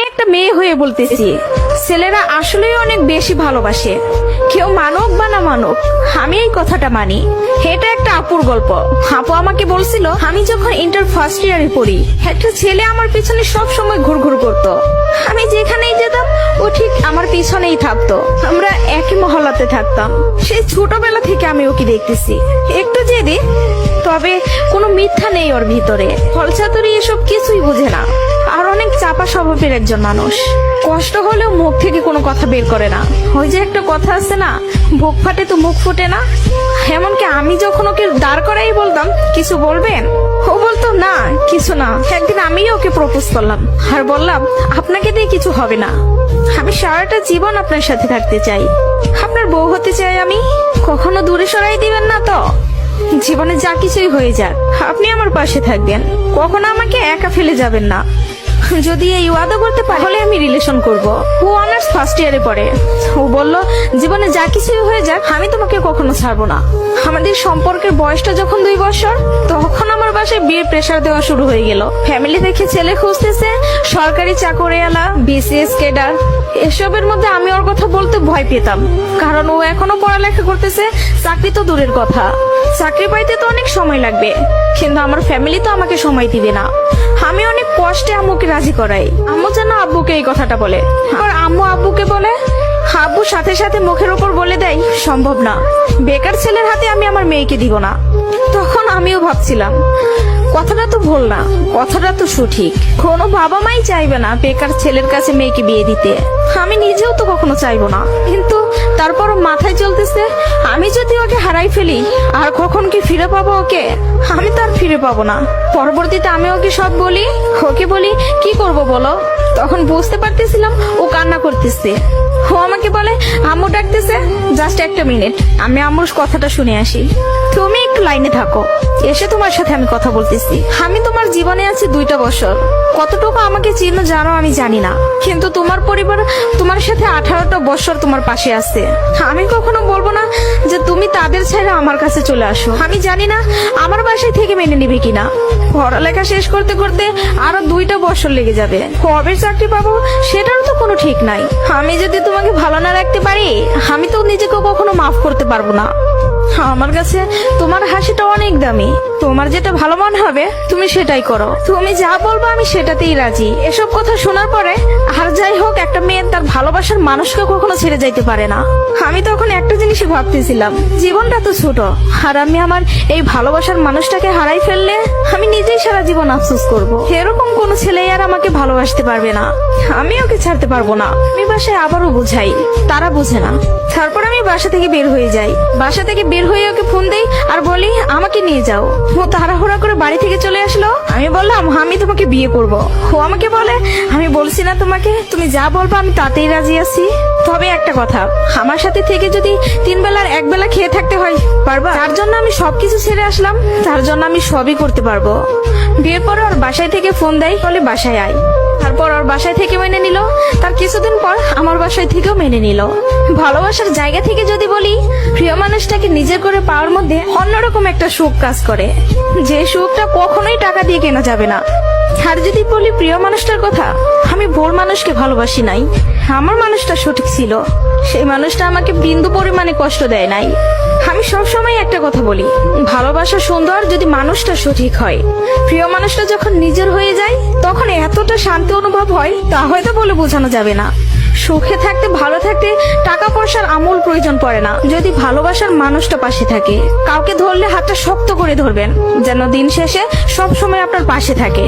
একটা মেয়ে হয়ে বলতেছি, ছেলেরা আসলেই অনেক বেশি ভালোবাসে। কেউ মানুক বা না মানুক, আমি এই কথাটা মানি। এটা একটা আপুর গল্প। আপু আমাকে বলছিল, আমি যখন ইন্টার ফার্স্ট ইয়ারে পড়ি, একটা ছেলে আমার পিছনে সব সময় ঘুরঘুর করতো। আমি যেখানেই যেতাম ও ঠিক আমার পিছনেই থাকতো। আমরা একই মহল্লাতে থাকতাম। সেই ছোটবেলা থেকে আমি ওকে দেখতেছি। একটু জেদি, তবে কোনো মিথ্যা নেই ওর ভিতরে। ফলচাতুরি এসব কিছুই বুঝে না, আর অনেক চাপা স্বভাবের একজন মানুষ। কষ্ট হলেও মুখ থেকে কোনো কথা বের করে না। ওই যে একটা কথা আছে না, বুক ফাটে তো মুখ ফুটে না। এমনকি আমি যখন ওকে দাঁড় করাই বলতাম, কিছু বলবেন, ও বলতো না কিছু না। একদিন আমি ওকে প্রপোজ করলাম আর বললাম, আপনাকে দিয়ে কিছু হবে না, আমি সারাটা জীবন আপনার সাথে থাকতে চাই, আপনার বউ হতে চাই আমি। কখনো দূরে সরাই দিবেন না তো? জীবনে যা কিছুই হয়ে যাক, আপনি আমার পাশে থাকবেন, কখনো আমাকে একা ফেলে যাবেন না। যদি এই ওয়াদা করতে পারে, তাহলে আমি রিলেশন করব। ও অনার্স ফার্স্ট ইয়ারে পড়ে। ও বলল, জীবনে যা কিছুই হয়ে যাক, আমি তোমাকে কখনো ছাড়বো না। আমাদের সম্পর্কের বয়সটা যখন 2 বছর, তখন আমার বাসায় বিয়ের প্রেসার দেওয়া শুরু হয়ে গেল। ফ্যামিলি দেখে ছেলে খুঁজতেছে, সরকারি চাকরিওয়ালা, বিসিএস ক্যাডার। এসবের মধ্যে আমি ওর কথা বলতে ভয় পেতাম, কারণ ও এখনো পড়ালেখা করতেছে। চাকরি তো দূরের কথা, চাকরি পাইতে তো অনেক সময় লাগবে, কিন্তু আমার ফ্যামিলি তো আমাকে সময় দিবে না। আমি অনেক কষ্টে আম্মুকে রাজি করাই। আম্মু যেন আব্বুকে এই কথাটা বলে, আর আম্মু আব্বুকে বলে। আব্বু সাথে সাথে মুখের উপর বলে দেয়, সম্ভব না, বেকার ছেলের হাতে আমি আমার মেয়েকে দিব না। তখন আমিও ভাবছিলাম, কথাটা তো ভুল না, কথাটা তো সঠিক। কোনো বাবা মাই চাইবে না বেকার ছেলের কাছে মেয়েকে বিয়ে দিতে। আমি নিজেও তো কখনো চাইবো না, কিন্তু তারপরও মাথায় চলতেছে, আমি যদি ওকে হারাই ফেলি, আর কখন কি ফিরে পাবো ওকে? আমি তো আর ফিরে পাবো না। পরবর্তীতে আমি ওকে সব বলি, ওকে বলি কি করব বলো। তখন বুঝতে পারতেছিলাম ও কান্না করতেছে। ও আমাকে বলে, আম্মু ডাকতেছে, জাস্ট একটা মিনিট, আমি আম্মুর কথাটা শুনে আসি, তুমি একটু লাইনে থাকো, এসে তোমার সাথে আমি কথা বলতেছি। আমি তোমার জীবনে আছি 2টা বছর, কতটুকু আমাকে চিনো জানো আমি জানি না, কিন্তু তোমার পরিবার তোমার সাথে 18টা বছর তোমার পাশে আছে। আমি কখনো বলবো না যে তুমি তাদের ছেড়ে আমার কাছে চলে আসো। আমি জানি না আমার বাসায় থেকে মেনে নিবে কিনা। পড়ালেখা শেষ করতে করতে আরো 2টা বছর লেগে যাবে, কবে চাকরি পাবো সেটারও তো কোনো ঠিক নাই। আমি যদি তোমাকে ভালো না রাখতে পারি, আমি তো নিজেকে কখনো মাফ করতে পারবো না। আমার কাছে তোমার হাসিটা অনেক দামি, তোমার যেটা ভালো মনে হবে তুমি সেটাই করো। তুমি যা বলবো আমি সেটাতেই রাজি। এসব কথা শোনার পরে, আর যাই হোক, একটা মেয়ে তার ভালোবাসার মানুষকে কখনো ছেড়ে যাইতে পারে না। আমি তখন একটা জিনিসই ভাবতেছিলাম, জীবনটা তো ছোট, আর আমি আমার এই ভালোবাসার মানুষটাকে হারাই ফেললে আমি নিজেই সারা জীবন আফসোস করব। এরকম কোনো ছেলে আর আমাকে ভালোবাসতে পারবে না, আমি ওকে ছাড়তে পারবো না। আমি বাসায় আবারও বুঝাই, তারা বুঝে না। তারপর আমি বাসা থেকে বের হয়ে যাই। বাসা থেকে বের হয়ে ওকে ফোন দেই আর বলি, আমাকে নিয়ে যাও। ও তাড়াহুড়া করে বাড়ি থেকে চলে আসলো। আমি বললাম, আমি তোমাকে বিয়ে করব। ও আমাকে বলে, আমি বলছি না তোমাকে, তুমি যা বলবো আমি তাতেই রাজি আছি। তবে একটা কথা, আমার সাথে থেকে যদি 3 বেলার 1 বেলা খেয়ে থাকতে হয়, পারবা? তার জন্য আমি সবকিছু ছেড়ে আসলাম, তার জন্য আমি সবই করতে পারবো। বিয়ের পরে ওর বাসায় থেকে ফোন দেয়, বলে বাসায় আয়। তারপর ওর বাসায় থেকে মেনে নিল। তার কিছুদিন পর আমার বাসায় থেকেও মেনে নিল। ভালোবাসার জায়গা থেকে যদি বলি, প্রিয় মানুষটাকে নিজের করে পাওয়ার মধ্যে অন্যরকম একটা সুখ কাজ করে, যে সুখটা কখনোই টাকা দিয়ে কেনা যাবে না। আর যদি বলি প্রিয় মানুষটার কথা, আমি ভুল মানুষকে ভালোবাসি নাই, আমার মানুষটা সঠিক ছিল। সেই মানুষটা আমাকে বিন্দু পরিমাণে কষ্ট দেয় নাই। আমি সবসময় একটা কথা বলি, ভালোবাসা সুন্দর যদি মানুষটা সঠিক হয়। প্রিয় মানুষটা যখন নিজের হয়ে যায়, তখন এতটা শান্তি অনুভব হয়, তা হয়তো বলে বোঝানো যাবে না। সুখে থাকতে, ভালো থাকতে টাকা পয়সার আমূল প্রয়োজন পড়ে না, যদি ভালোবাসার মানুষটা পাশে থাকে। কাউকে ধরলে হাতটা শক্ত করে ধরবেন, যেন দিন শেষে সব সময় আপনার পাশে থাকে।